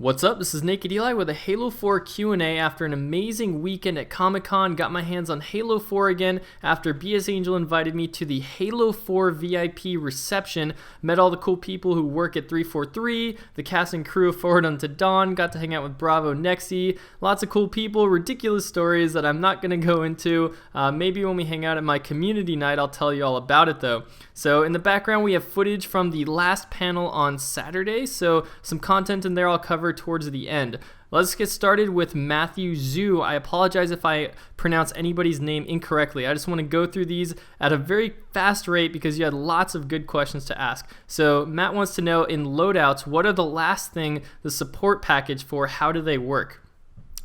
What's up? This is Nak3d Halo with a Halo 4 Q&A after an amazing weekend at Comic-Con. Got my hands on Halo 4 again after BS Angel invited me to the Halo 4 VIP reception. Met all the cool people who work at 343, the cast and crew of Forward Unto Dawn. Got to hang out with Bravo Nexi. Lots of cool people, ridiculous stories that I'm not going to go into. Maybe when we hang out at my community night, I'll tell you all about it though. So in the background, we have footage from the last panel on Saturday. So some content in there I'll cover towards the end. Let's get started with Matthew Zhu. I apologize if I pronounce anybody's name incorrectly. I just want to go through these at a very fast rate because you had lots of good questions to ask. So Matt wants to know, in loadouts, what are the last thing the support package for? How do they work?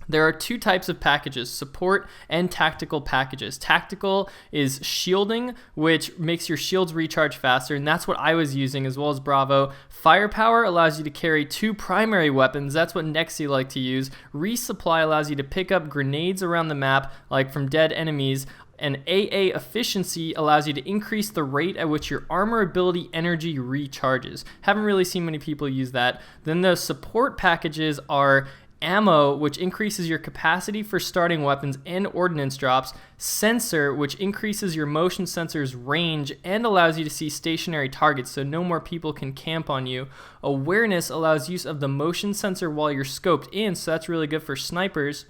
There are two types of packages, support and tactical packages. Tactical is shielding, which makes your shields recharge faster, and that's what I was using as well as Bravo. Firepower allows you to carry two primary weapons. That's what Nexi like to use. Resupply allows you to pick up grenades around the map, like from dead enemies. And AA efficiency allows you to increase the rate at which your armor ability energy recharges. Haven't really seen many people use that. Then the support packages are ammo, which increases your capacity for starting weapons and ordnance drops, sensor, which increases your motion sensor's range and allows you to see stationary targets so no more people can camp on you, awareness allows use of the motion sensor while you're scoped in, so that's really good for snipers,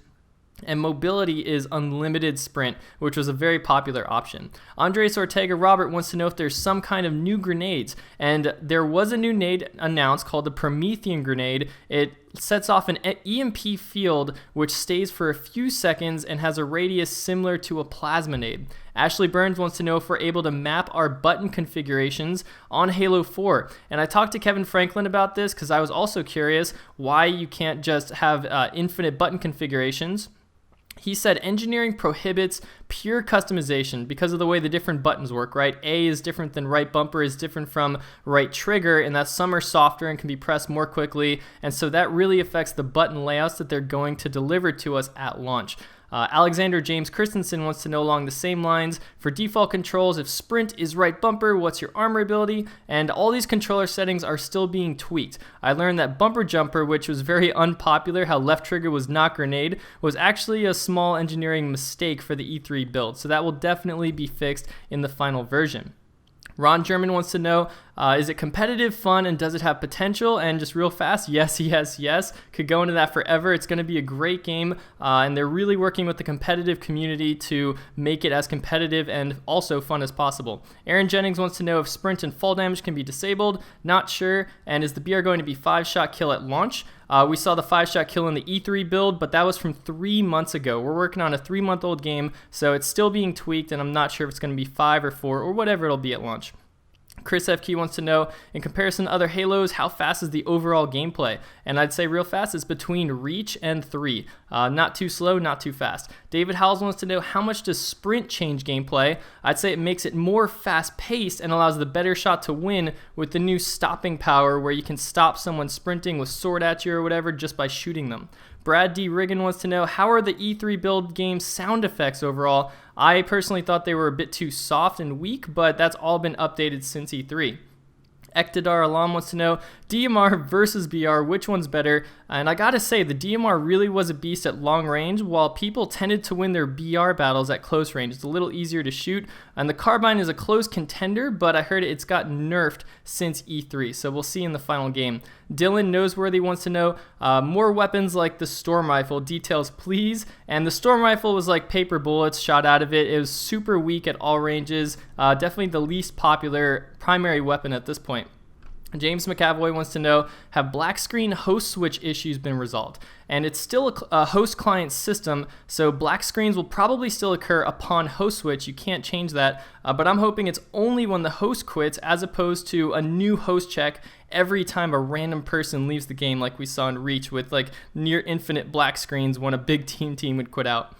and mobility is unlimited sprint, which was a very popular option. Andres Ortega Robert wants to know if there's some kind of new grenades, and there was a new nade announced called the Promethean grenade. It sets off an EMP field which stays for a few seconds and has a radius similar to a plasma nade. Ashley Burns wants to know if we're able to map our button configurations on Halo 4. And I talked to Kevin Franklin about this because I was also curious why you can't just have infinite button configurations. He said engineering prohibits pure customization because of the way the different buttons work, right? A is different than right bumper is different from right trigger, and that some are softer and can be pressed more quickly, and so that really affects the button layouts that they're going to deliver to us at launch. Alexander James Christensen wants to know along the same lines, for default controls, if sprint is right bumper, what's your armor ability? And all these controller settings are still being tweaked. I learned that bumper jumper, which was very unpopular, how left trigger was not grenade, was actually a small engineering mistake for the E3 build. So that will definitely be fixed in the final version. Ron German wants to know, is it competitive, fun, and does it have potential? And just real fast, yes, yes, yes. Could go into that forever. It's going to be a great game, and they're really working with the competitive community to make it as competitive and also fun as possible. Aaron Jennings wants to know if sprint and fall damage can be disabled. Not sure. And is the BR going to be 5-shot kill at launch? We saw the 5-shot kill in the E3 build, but that was from 3 months ago. We're working on a 3-month-old game, so it's still being tweaked, and I'm not sure if it's going to be 5 or 4 or whatever it'll be at launch. Chris FQ wants to know, in comparison to other Halos, how fast is the overall gameplay? And I'd say real fast is between Reach and 3. Not too slow, not too fast. David Howells wants to know, how much does sprint change gameplay? I'd say it makes it more fast-paced and allows the better shot to win with the new stopping power where you can stop someone sprinting with sword at you or whatever just by shooting them. Brad D. Riggin wants to know, how are the E3 build game sound effects overall? I personally thought they were a bit too soft and weak, but that's all been updated since E3. Ektadar Alam wants to know, DMR versus BR, which one's better? And I gotta say, the DMR really was a beast at long range, while people tended to win their BR battles at close range. It's a little easier to shoot, and the carbine is a close contender, but I heard it's got nerfed since E3, so we'll see in the final game. Dylan Noseworthy wants to know, more weapons like the Storm Rifle, details please. And the Storm Rifle was like paper bullets shot out of it. It was super weak at all ranges, definitely the least popular primary weapon at this point. James McAvoy wants to know, have black screen host switch issues been resolved? And it's still a host client system, so black screens will probably still occur upon host switch. You can't change that, but I'm hoping it's only when the host quits as opposed to a new host check every time a random person leaves the game, like we saw in Reach with like near infinite black screens when a big team would quit out.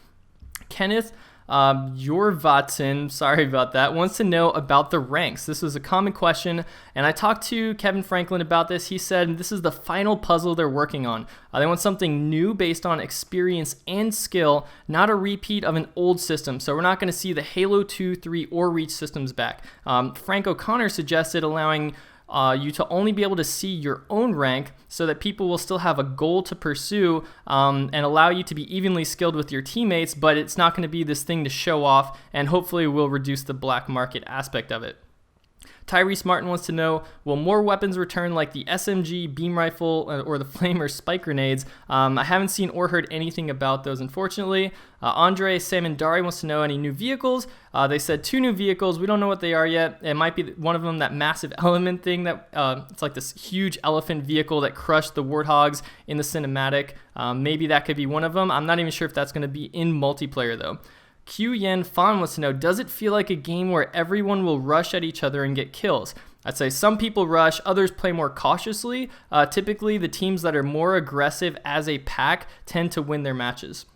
Kenneth Jorvatson, sorry about that, wants to know about the ranks. This was a common question, and I talked to Kevin Franklin about this. He said this is the final puzzle they're working on. They want something new based on experience and skill, not a repeat of an old system. So we're not going to see the Halo 2, 3, or Reach systems back. Frank O'Connor suggested allowing you to only be able to see your own rank so that people will still have a goal to pursue and allow you to be evenly skilled with your teammates, but it's not going to be this thing to show off, and hopefully will reduce the black market aspect of it. Tyrese Martin wants to know, will more weapons return like the SMG, beam rifle, or the flame or spike grenades? I haven't seen or heard anything about those, unfortunately. Andre Samandari wants to know any new vehicles. They said 2 new vehicles. We don't know what they are yet. It might be one of them, that massive element thing that it's like this huge elephant vehicle that crushed the warthogs in the cinematic. Maybe that could be one of them. I'm not even sure if that's going to be in multiplayer though. Q Yen Fan wants to know, does it feel like a game where everyone will rush at each other and get kills? I'd say some people rush, others play more cautiously. Typically, the teams that are more aggressive as a pack tend to win their matches.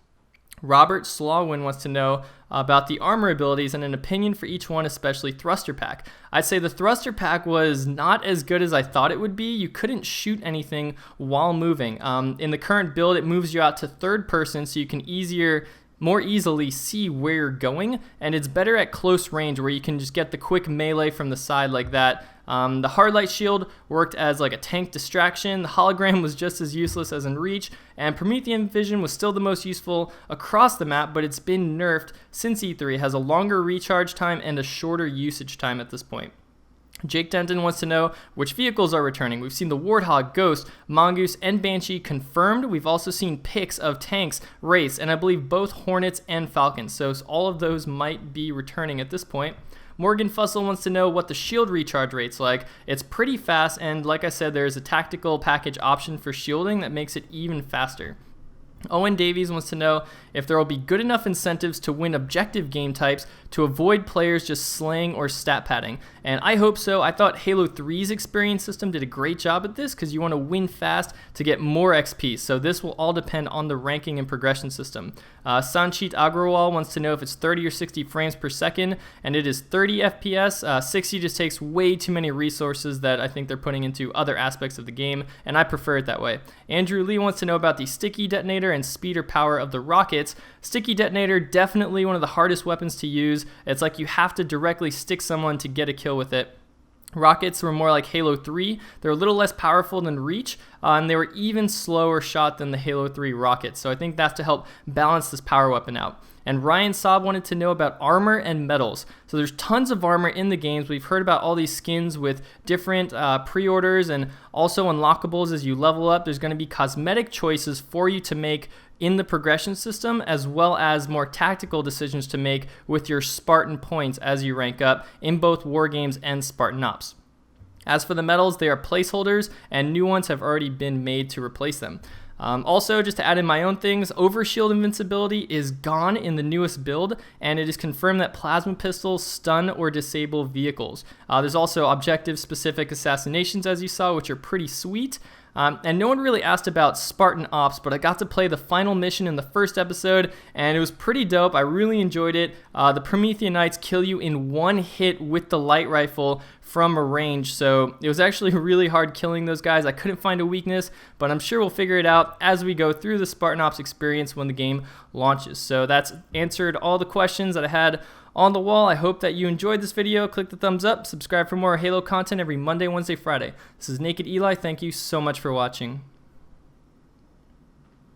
Robert Slawin wants to know about the armor abilities and an opinion for each one, especially thruster pack. I'd say the thruster pack was not as good as I thought it would be. You couldn't shoot anything while moving. In the current build, it moves you out to third person so you can more easily see where you're going, and it's better at close range where you can just get the quick melee from the side like that. The hard light shield worked as like a tank distraction. The hologram was just as useless as in Reach, and Promethean vision was still the most useful across the map, but it's been nerfed since E3. It has a longer recharge time and a shorter usage time at this point. Jake Denton wants to know which vehicles are returning. We've seen the Warthog, Ghost, Mongoose, and Banshee confirmed. We've also seen pics of tanks, Wraiths, and I believe both Hornets and Falcons. So all of those might be returning at this point. Morgan Fussell wants to know what the shield recharge rate's like. It's pretty fast, and like I said, there's a tactical package option for shielding that makes it even faster. Owen Davies wants to know if there will be good enough incentives to win objective game types to avoid players just slaying or stat padding. And I hope so. I thought Halo 3's experience system did a great job at this because you want to win fast to get more XP. So this will all depend on the ranking and progression system. Sanchit Agrawal wants to know if it's 30 or 60 frames per second, and it is 30 FPS. 60 just takes way too many resources that I think they're putting into other aspects of the game, and I prefer it that way. Andrew Lee wants to know about the sticky detonator and speed or power of the rockets. Sticky detonator, definitely one of the hardest weapons to use. It's like you have to directly stick someone to get a kill with it. Rockets were more like Halo 3. They're a little less powerful than Reach, and they were even slower shot than the Halo 3 rockets. So I think that's to help balance this power weapon out. And Ryan Saab wanted to know about armor and medals. So there's tons of armor in the games. We've heard about all these skins with different pre-orders and also unlockables as you level up. There's going to be cosmetic choices for you to make in the progression system, as well as more tactical decisions to make with your Spartan points as you rank up in both War Games and Spartan Ops. As for the medals, they are placeholders, and new ones have already been made to replace them. Also, just to add in my own things, overshield invincibility is gone in the newest build, and it is confirmed that plasma pistols stun or disable vehicles. There's also objective-specific assassinations, as you saw, which are pretty sweet. And no one really asked about Spartan Ops, but I got to play the final mission in the first episode, and it was pretty dope. I really enjoyed it. The Promethean Knights kill you in one hit with the light rifle from a range, so it was actually really hard killing those guys. I couldn't find a weakness, but I'm sure we'll figure it out as we go through the Spartan Ops experience when the game launches. So that's answered all the questions that I had on the wall. I hope that you enjoyed this video. Click the thumbs up, subscribe for more Halo content every Monday, Wednesday, Friday. This is Naked Eli. Thank you so much for watching.